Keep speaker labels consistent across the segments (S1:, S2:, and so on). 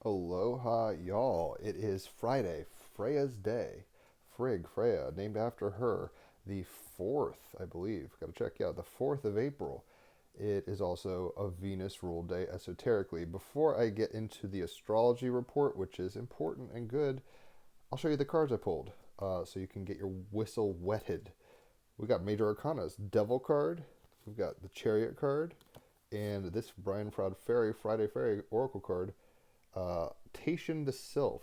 S1: Aloha, y'all. It is Friday, Freya's Day. Frigg, Freya, named after her. The 4th, I believe. Gotta check. Yeah, the 4th of April. It is also a Venus ruled day esoterically. Before I get into the astrology report, which is important and good, I'll show you the cards I pulled so you can get your whistle wetted. We got major arcanas. Devil card. We've got the Chariot card. And this Brian Froud Friday Fairy Oracle card, Tation the Sylph.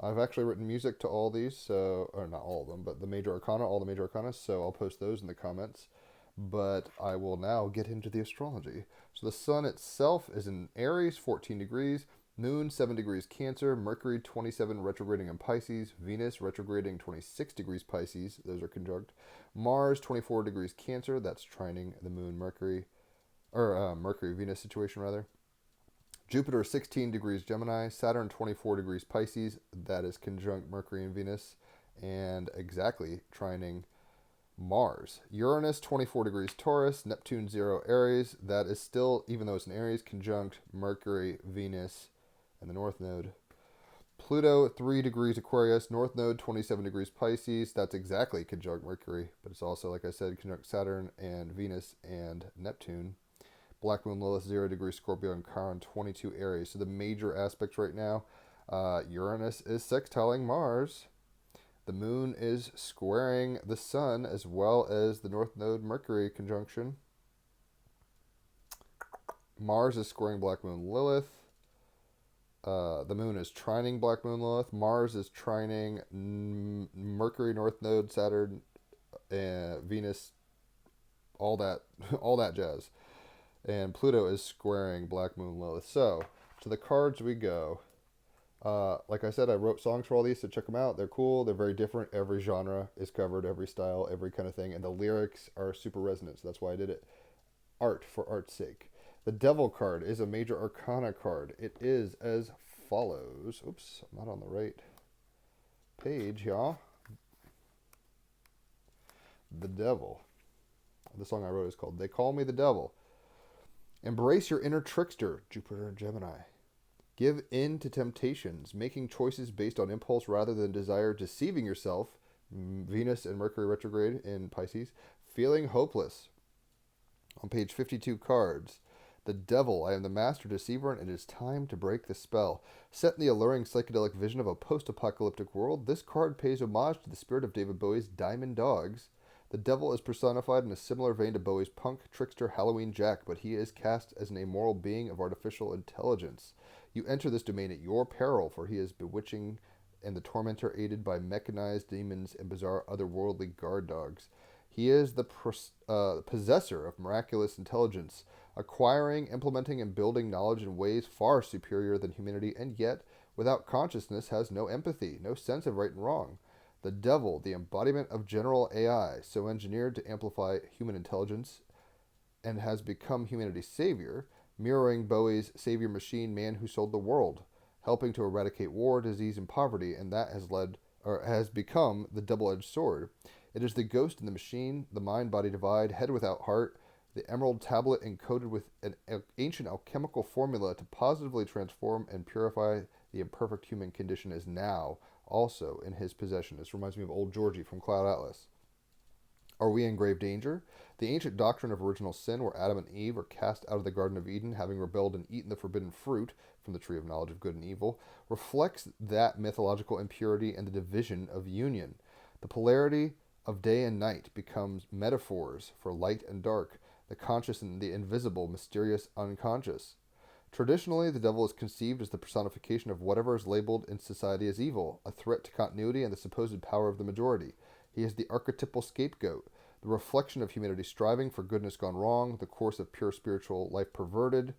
S1: I've actually written music to all these, so or not all of them, but the major arcana, all the major arcana. So I'll post those in the comments. But I will now get into the astrology. So the sun itself is in Aries, 14 degrees. Moon 7 degrees Cancer, Mercury 27 retrograding in Pisces, Venus retrograding 26 degrees Pisces. Those are conjunct. Mars 24 degrees Cancer. That's trining the Moon Mercury, or Mercury Venus situation rather. Jupiter 16 degrees Gemini, Saturn 24 degrees Pisces, that is conjunct Mercury and Venus, and exactly trining Mars. Uranus 24 degrees Taurus, Neptune 0 Aries, that is still, even though it's an Aries, conjunct Mercury, Venus, and the North Node. Pluto 3 degrees Aquarius, North Node 27 degrees Pisces, that's exactly conjunct Mercury, but it's also, like I said, conjunct Saturn and Venus and Neptune. Black Moon Lilith 0 degrees Scorpio and Chiron 22 Aries. So the major aspects right now, Uranus is sextiling Mars. The Moon is squaring the Sun as well as the North Node Mercury conjunction. Mars is squaring Black Moon Lilith. The Moon is trining Black Moon Lilith. Mars is trining Mercury, North Node, Saturn, and Venus. All that, all that jazz. And Pluto is squaring Black Moon Lilith. So, to the cards we go. Like I said, I wrote songs for all these, so check them out. They're cool. They're very different. Every genre is covered, every style, every kind of thing. And the lyrics are super resonant, so that's why I did it. Art for art's sake. The Devil card is a major arcana card. It is as follows. Oops, I'm not on the right page, y'all. The Devil. The song I wrote is called They Call Me the Devil. Embrace your inner trickster, Jupiter and Gemini. Give in to temptations, making choices based on impulse rather than desire, deceiving yourself, Venus and Mercury retrograde in Pisces, feeling hopeless. On page 52 cards, the Devil, I am the master deceiver and it is time to break the spell. Set in the alluring psychedelic vision of a post-apocalyptic world, this card pays homage to the spirit of David Bowie's Diamond Dogs. The Devil is personified in a similar vein to Bowie's punk trickster Halloween Jack, but he is cast as an amoral being of artificial intelligence. You enter this domain at your peril, for he is bewitching and the tormentor aided by mechanized demons and bizarre otherworldly guard dogs. He is the possessor of miraculous intelligence, acquiring, implementing, and building knowledge in ways far superior than humanity, and yet, without consciousness, has no empathy, no sense of right and wrong. The Devil, the embodiment of general AI, so engineered to amplify human intelligence, and has become humanity's savior, mirroring Bowie's savior machine, Man Who Sold the World, helping to eradicate war, disease, and poverty, and that has become the double-edged sword. It is the ghost in the machine, the mind-body divide, head without heart, the emerald tablet encoded with an ancient alchemical formula to positively transform and purify the imperfect human condition is now also in his possession. This reminds me of old Georgie from Cloud Atlas. Are we in grave danger? The ancient doctrine of original sin, where Adam and Eve are cast out of the Garden of Eden, having rebelled and eaten the forbidden fruit from the tree of knowledge of good and evil, reflects that mythological impurity and the division of union. The polarity of day and night becomes metaphors for light and dark, the conscious and the invisible, mysterious, unconscious. Traditionally, the devil is conceived as the personification of whatever is labeled in society as evil, a threat to continuity and the supposed power of the majority. He is the archetypal scapegoat, the reflection of humanity striving for goodness gone wrong, the course of pure spiritual life perverted.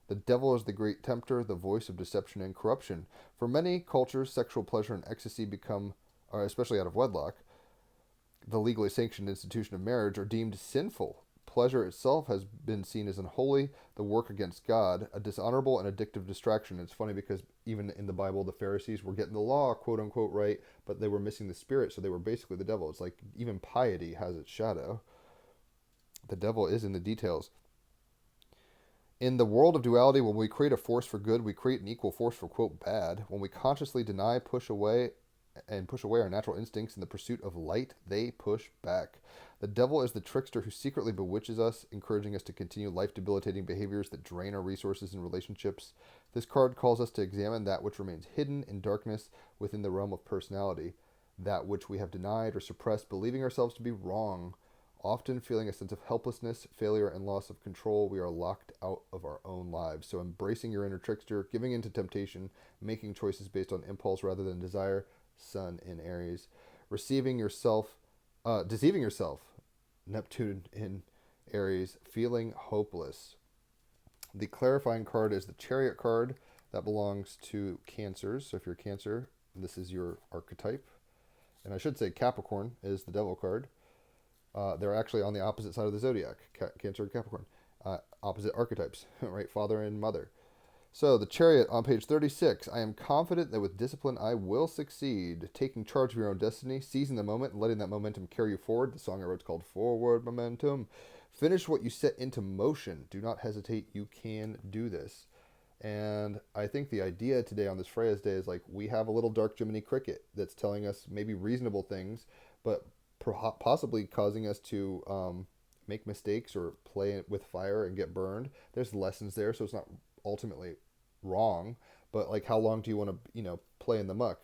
S1: The devil is the great tempter, the voice of deception and corruption. For many cultures, sexual pleasure and ecstasy become, especially out of wedlock, the legally sanctioned institution of marriage, are deemed sinful. Pleasure itself has been seen as unholy, the work against God, a dishonorable and addictive distraction. It's funny because even in the Bible, the Pharisees were getting the law, quote unquote, right, but they were missing the spirit, so they were basically the devil. It's like even piety has its shadow. The devil is in the details. In the world of duality, when we create a force for good, we create an equal force for, quote, bad. When we consciously deny, push away our natural instincts in the pursuit of light, they push back. The devil is the trickster who secretly bewitches us, encouraging us to continue life debilitating behaviors that drain our resources and relationships. This card calls us to examine that which remains hidden in darkness within the realm of personality, that which we have denied or suppressed, believing ourselves to be wrong. Often feeling a sense of helplessness, failure, and loss of control, we are locked out of our own lives. So embracing your inner trickster, giving in to temptation, making choices based on impulse rather than desire, Sun in Aries. Deceiving yourself, Neptune in Aries. Feeling hopeless. The clarifying card is the Chariot card. That belongs to Cancers. So if you're Cancer, this is your archetype. And I should say Capricorn is the Devil card. They're actually on the opposite side of the zodiac, Cancer and Capricorn. Opposite archetypes, right? Father and mother. So, the Chariot on page 36. I am confident that with discipline I will succeed. Taking charge of your own destiny, seizing the moment, and letting that momentum carry you forward. The song I wrote is called Forward Momentum. Finish what you set into motion. Do not hesitate. You can do this. And I think the idea today on this Freya's Day is like we have a little dark Jiminy Cricket that's telling us maybe reasonable things, but possibly causing us to make mistakes or play with fire and get burned. There's lessons there, so it's not ultimately wrong. But like, how long do you want to, play in the muck?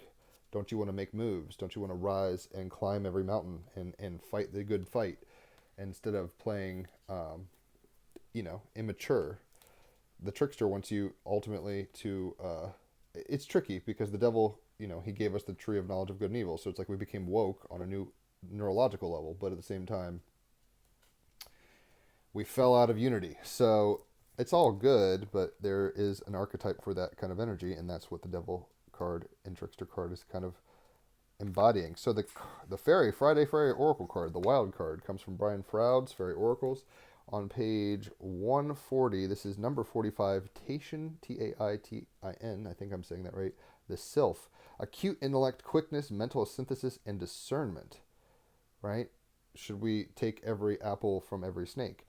S1: Don't you want to make moves? Don't you want to rise and climb every mountain and fight the good fight instead of playing, immature? The trickster wants you ultimately to. It's tricky because the devil, he gave us the tree of knowledge of good and evil. So it's like we became woke on a new neurological level, but at the same time, we fell out of unity. So it's all good, but there is an archetype for that kind of energy, and that's what the devil card and trickster card is kind of embodying. So the Friday Fairy Oracle card, the wild card, comes from Brian Froud's Fairy Oracles on page 140. This is number 45, Taitin, Taitin, I think I'm saying that right. The Sylph. Acute intellect, quickness, mental synthesis, and discernment. Right? Should we take every apple from every snake?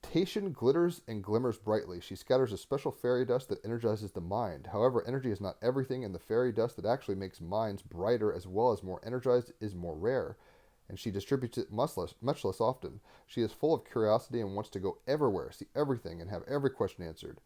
S1: Taitin glitters and glimmers brightly. She scatters a special fairy dust that energizes the mind. However, energy is not everything, and the fairy dust that actually makes minds brighter as well as more energized is more rare, and she distributes it much less often. She is full of curiosity and wants to go everywhere, see everything, and have every question answered.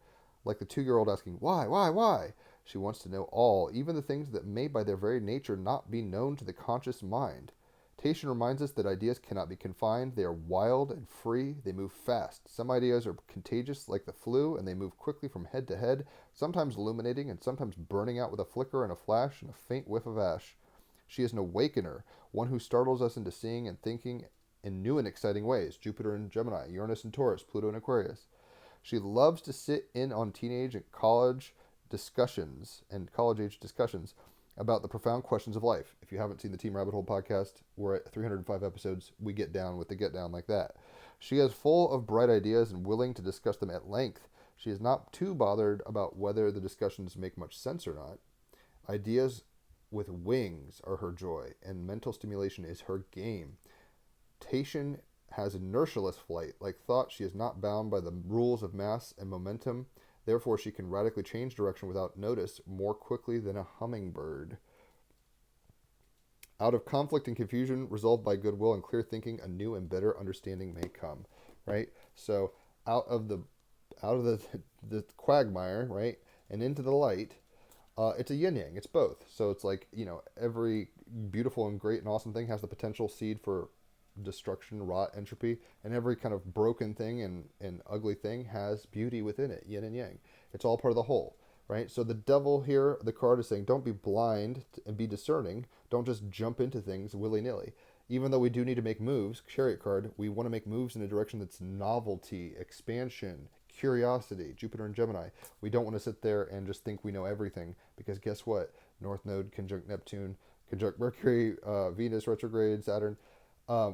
S1: Like the 2-year-old asking, why, why? She wants to know all, even the things that may by their very nature not be known to the conscious mind. Taitin reminds us that ideas cannot be confined. They are wild and free. They move fast. Some ideas are contagious like the flu, and they move quickly from head to head, sometimes illuminating and sometimes burning out with a flicker and a flash and a faint whiff of ash. She is an awakener, one who startles us into seeing and thinking in new and exciting ways. Jupiter in Gemini, Uranus in Taurus, Pluto in Aquarius. She loves to sit in on teenage and college age discussions about the profound questions of life. If you haven't seen the Team Rabbit Hole podcast, we're at 305 episodes. We get down with the get down like that. She is full of bright ideas and willing to discuss them at length. She is not too bothered about whether the discussions make much sense or not. Ideas with wings are her joy, and mental stimulation is her game. Taitin has inertialess flight. Like thought, she is not bound by the rules of mass and momentum. Therefore, she can radically change direction without notice more quickly than a hummingbird. Out of conflict and confusion, resolved by goodwill and clear thinking, a new and better understanding may come. Right? So out of the quagmire, right, and into the light, it's a yin yang. It's both. So it's like, every beautiful and great and awesome thing has the potential seed for destruction, rot, entropy, and every kind of broken thing and ugly thing has beauty within it, yin and yang. It's all part of the whole, right? So the devil here, the card is saying, don't be blind and be discerning. Don't just jump into things willy-nilly. Even though we do need to make moves, Chariot card, we want to make moves in a direction that's novelty, expansion, curiosity, Jupiter and Gemini. We don't want to sit there and just think we know everything, because guess what? North Node conjunct Neptune, conjunct Mercury, Venus retrograde, Saturn.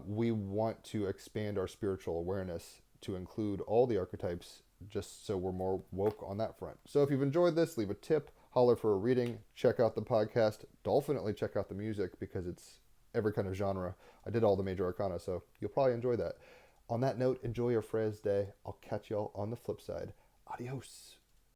S1: We want to expand our spiritual awareness to include all the archetypes, just so we're more woke on that front. So if you've enjoyed this, leave a tip, holler for a reading, check out the podcast, definitely check out the music because it's every kind of genre. I did all the major arcana, so you'll probably enjoy that. On that note, enjoy your Freya's Day. I'll catch y'all on the flip side. Adios.